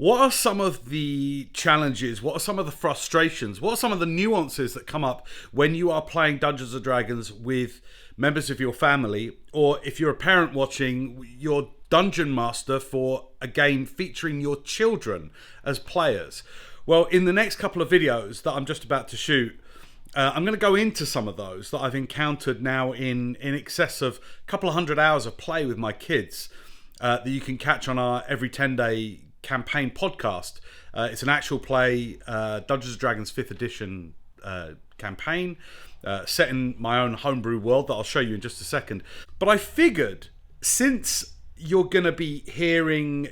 what are some of the challenges? What are some of the frustrations? What are some of the nuances that come up when you are playing Dungeons & Dragons with members of your family, or if you're a parent watching, your dungeon master for a game featuring your children as players? Well, in the next couple of videos that I'm just about to shoot, I'm going to go into some of those that I've encountered now in excess of a couple of hundred hours of play with my kids that you can catch on our Every 10-Day Campaign podcast. It's an actual play, Dungeons & Dragons 5th edition campaign, set in my own homebrew world that I'll show you in just a second. But I figured, since you're going to be hearing,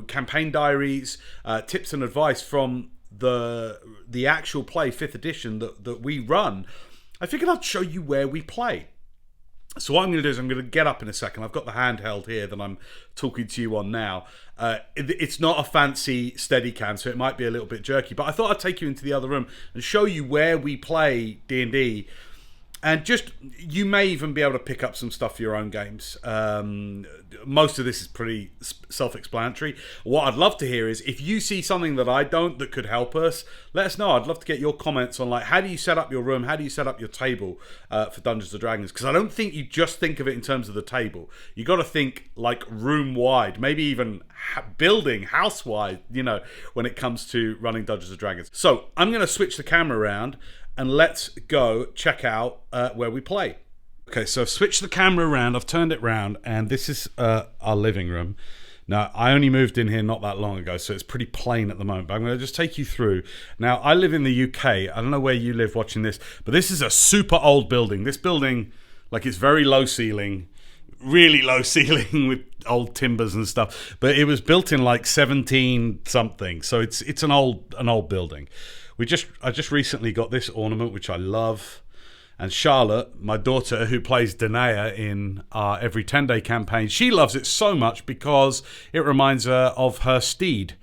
campaign diaries, tips and advice from the actual play 5th edition that we run, I figured I'd show you where we play. So what I'm going to do is I'm going to get up in a second. I've got the handheld here that I'm talking to you on now. It's not a fancy Steadicam, so it might be a little bit jerky, but I thought I'd take you into the other room and show you where we play D&D. And just, you may even be able to pick up some stuff for your own games. Most of this is pretty self-explanatory. What I'd love to hear is, if you see something that I don't that could help us, let us know. I'd love to get your comments on, like, how do you set up your room? How do you set up your table for Dungeons & Dragons? Because I don't think you just think of it in terms of the table. You got to think, like, room-wide, maybe even building, house-wide, when it comes to running Dungeons & Dragons. So I'm going to switch the camera around, and let's go check out where we play. Okay, so I've switched the camera around, I've turned it around, and this is our living room. Now, I only moved in here not that long ago, so it's pretty plain at the moment, but I'm going to just take you through. Now, I live in the UK. I don't know where you live watching this, but this is a super old building. This building, like, it's very low ceiling, really low ceiling with old timbers and stuff, but it was built in like 17 something, so it's an old building. I just recently got this ornament, which I love. And Charlotte, my daughter, who plays Danae in our Every 10-Day campaign, she loves it so much because it reminds her of her steed.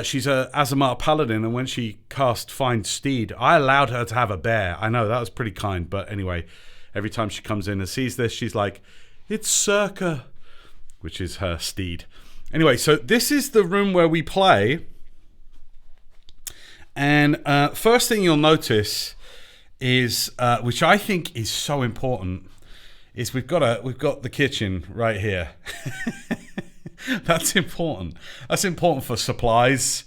She's a Azamar paladin, and when she cast Find Steed, I allowed her to have a bear. I know, that was pretty kind, but anyway, every time she comes in and sees this, she's like, "It's Circa," which is her steed. Anyway, so this is the room where we play. And first thing you'll notice is, which I think is so important, is we've got the kitchen right here. That's important. That's important for supplies,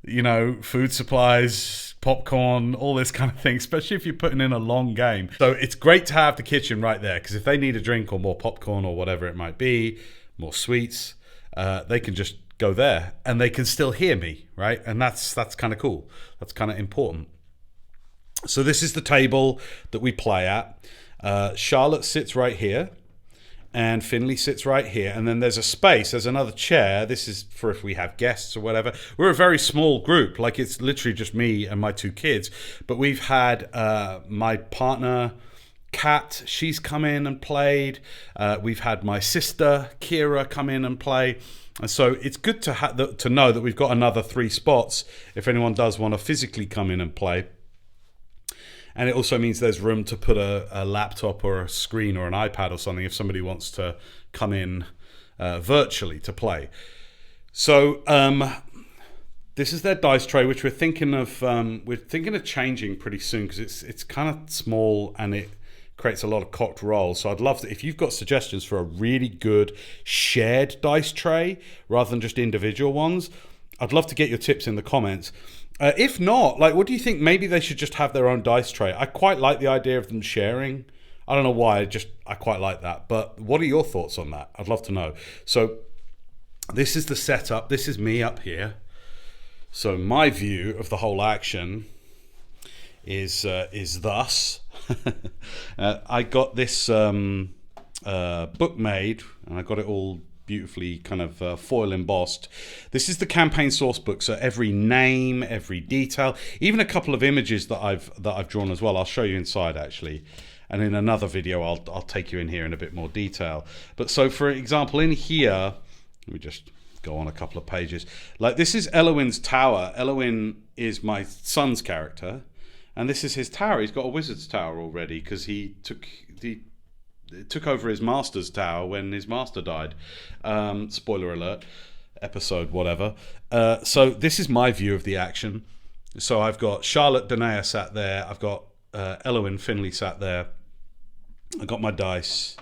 food supplies, popcorn, all this kind of thing, especially if you're putting in a long game. So it's great to have the kitchen right there, because if they need a drink or more popcorn or whatever it might be, more sweets, they can just go there and they can still hear me, right? And that's kind of cool. That's kind of important. So this is the table that we play at. Charlotte sits right here, and Finley sits right here, and then there's a space, there's another chair. This is for if we have guests or whatever. We're a very small group, like it's literally just me and my two kids, but we've had my partner Kat, she's come in and played. We've had my sister Kira come in and play. And so it's good to know that we've got another 3 spots if anyone does want to physically come in and play. And it also means there's room to put a laptop or a screen or an iPad or something if somebody wants to come in virtually to play. So this is their dice tray, which we're thinking of changing pretty soon, because it's kind of small and it creates a lot of cocked rolls. So I'd love to, if you've got suggestions for a really good shared dice tray rather than just individual ones, I'd love to get your tips in the comments. If not, like, what do you think? Maybe they should just have their own dice tray. I quite like the idea of them sharing. I don't know why, I quite like that. But what are your thoughts on that? I'd love to know. So this is the setup. This is me up here. So my view of the whole action is thus. I got this book made, and I got it all beautifully kind of foil embossed. This is the campaign source book, so every name, every detail, even a couple of images that I've drawn as well. I'll show you inside actually, and in another video I'll take you in here in a bit more detail. But so for example, in here, let me just go on a couple of pages. Like, this is Elowin's tower. Elowin is my son's character, and this is his tower. He's got a wizard's tower already because he took over his master's tower when his master died. Spoiler alert. episode, whatever. So this is my view of the action. So I've got Charlotte Danae sat there. I've got Elowin Finley sat there. I got my dice,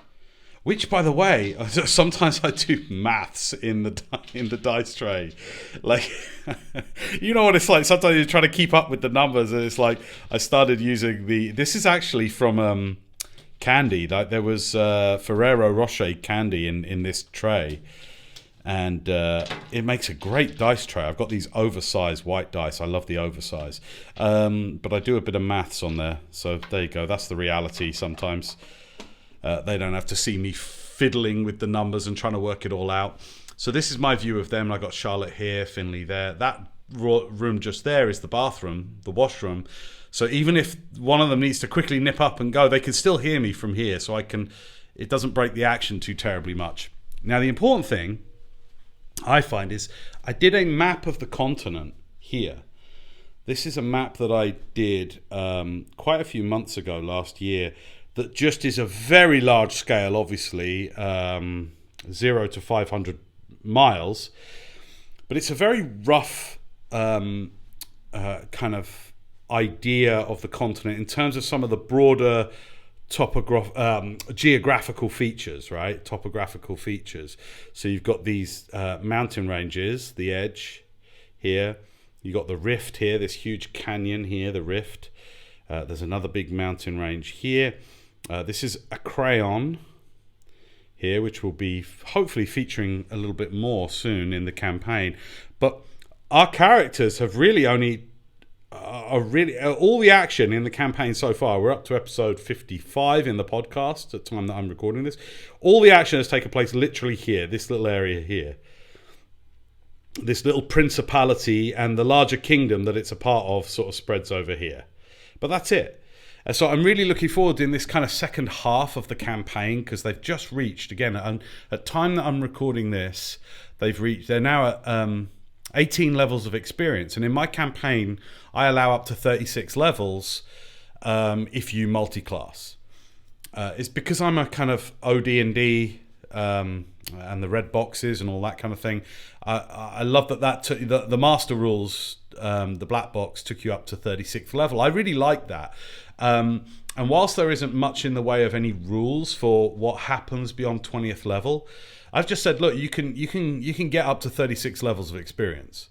which, by the way, sometimes I do maths in the dice tray. Like, you know what it's like. Sometimes you're trying to keep up with the numbers, and it's like I started using this is actually from candy. Like, there was Ferrero Rocher candy in this tray, and it makes a great dice tray. I've got these oversized white dice. I love the oversize, but I do a bit of maths on there. So there you go. That's the reality. Sometimes they don't have to see me fiddling with the numbers and trying to work it all out. So this is my view of them. I got Charlotte here, Finley there. That room just there is the bathroom, the washroom. So even if one of them needs to quickly nip up and go, they can still hear me from here. So it doesn't break the action too terribly much. Now, the important thing I find is I did a map of the continent here. This is a map that I did quite a few months ago last year that just is a very large scale, obviously, 0 to 500 miles. But it's a very rough kind of idea of the continent in terms of some of the broader geographical features, right? Topographical features. So you've got these mountain ranges, the edge here. You've got the rift here, this huge canyon here, the rift. There's another big mountain range here. This is a crayon here, which will be hopefully featuring a little bit more soon in the campaign. But our characters have really only all the action in the campaign so far. We're up to episode 55 in the podcast at the time that I'm recording this. All the action has taken place literally here, this little area here. This little principality and the larger kingdom that it's a part of sort of spreads over here. But that's it. So I'm really looking forward in this kind of second half of the campaign, because they've just reached, again, at time that I'm recording this, they're now at 18 levels of experience. And in my campaign, I allow up to 36 levels if you multi-class. It's because I'm a kind of OD&D and the red boxes and all that kind of thing. I love that the master rules, the black box, took you up to 36th level. I really like that. And whilst there isn't much in the way of any rules for what happens beyond 20th level, I've just said, look, you can get up to 36 levels of experience.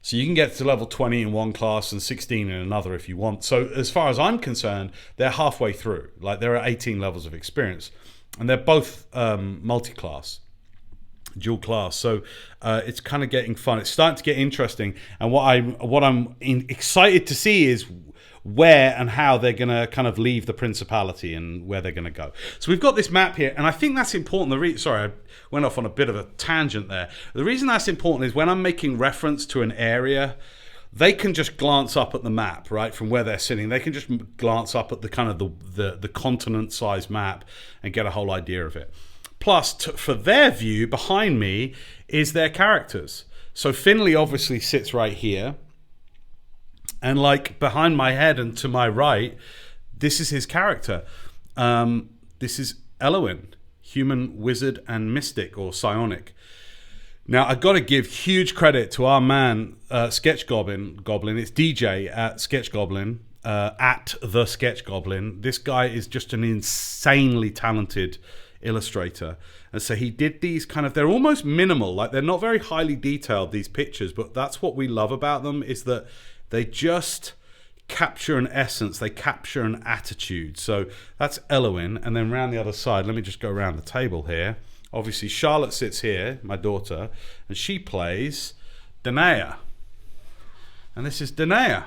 So you can get to level 20 in one class and 16 in another if you want. So as far as I'm concerned, they're halfway through. Like, there are 18 levels of experience, and they're both multi-class, dual class. So it's kind of getting fun. It's starting to get interesting. And what I'm excited to see is where and how they're going to kind of leave the principality and where they're going to go. So we've got this map here, and I think that's important. Sorry, I went off on a bit of a tangent there. The reason that's important is when I'm making reference to an area, they can just glance up at the map, right, from where they're sitting. They can just glance up at the kind of the continent-sized map and get a whole idea of it. Plus, for their view, behind me is their characters. So Finley obviously sits right here. And like behind my head and to my right, this is his character. This is Elowin, human wizard and mystic, or psionic. Now, I've got to give huge credit to our man, Sketchgoblin. It's DJ at Sketchgoblin, at the Sketchgoblin. This guy is just an insanely talented illustrator. And so he did these kind of, they're almost minimal, like they're not very highly detailed, these pictures, but that's what we love about them, is that they just capture an essence, they capture an attitude. So that's Elowin, and then round the other side, let me just go around the table here. Obviously, Charlotte sits here, my daughter, and she plays Danae. And this is Danae,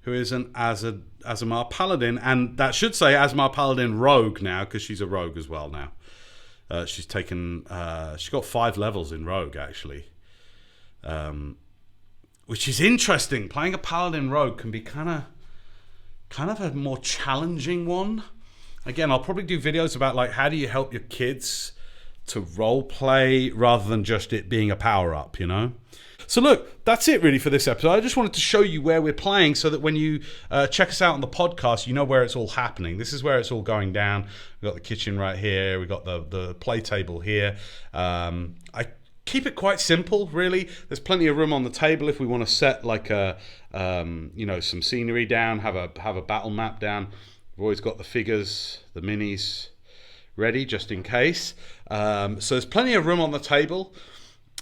who is an Aasimar Paladin, and that should say Aasimar Paladin Rogue now, because she's a rogue as well now. She's got 5 levels in Rogue, actually. Which is interesting. Playing a Paladin Rogue can be kind of a more challenging one. Again, I'll probably do videos about like how do you help your kids to role play rather than just it being a power up, you know? So look, that's it really for this episode. I just wanted to show you where we're playing so that when you check us out on the podcast, you know where it's all happening. This is where it's all going down. We've got the kitchen right here. We've got the play table here. keep it quite simple, really. There's plenty of room on the table if we want to set like a, some scenery down, have a battle map down. We've always got the figures, the minis ready just in case. So there's plenty of room on the table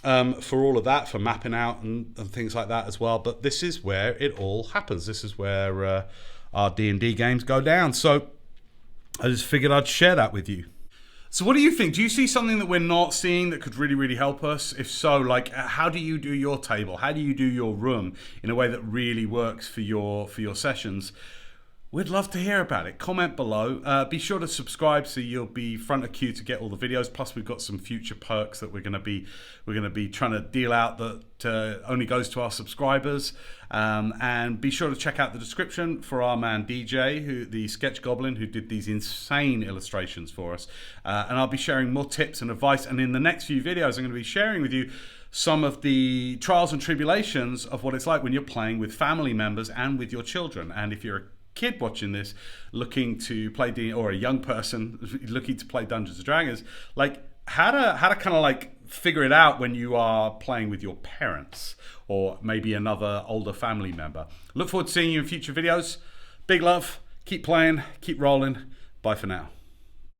for all of that, for mapping out and things like that as well. But this is where it all happens. This is where our D&D games go down. So I just figured I'd share that with you. So what do you think? Do you see something that we're not seeing that could really, really help us? If so, like, how do you do your table? How do you do your room in a way that really works for your sessions? We'd love to hear about it. Comment below. Be sure to subscribe so you'll be front of queue to get all the videos. Plus, we've got some future perks that we're going to be trying to deal out that only goes to our subscribers. And be sure to check out the description for our man DJ, the sketchgoblin, who did these insane illustrations for us. And I'll be sharing more tips and advice. And in the next few videos, I'm going to be sharing with you some of the trials and tribulations of what it's like when you're playing with family members and with your children. And if you're a kid watching this looking to play or a young person looking to play Dungeons and Dragons, like how to kind of like figure it out when you are playing with your parents or maybe another older family member. Look forward to seeing you in future videos. Big love, keep playing, keep rolling. Bye for now.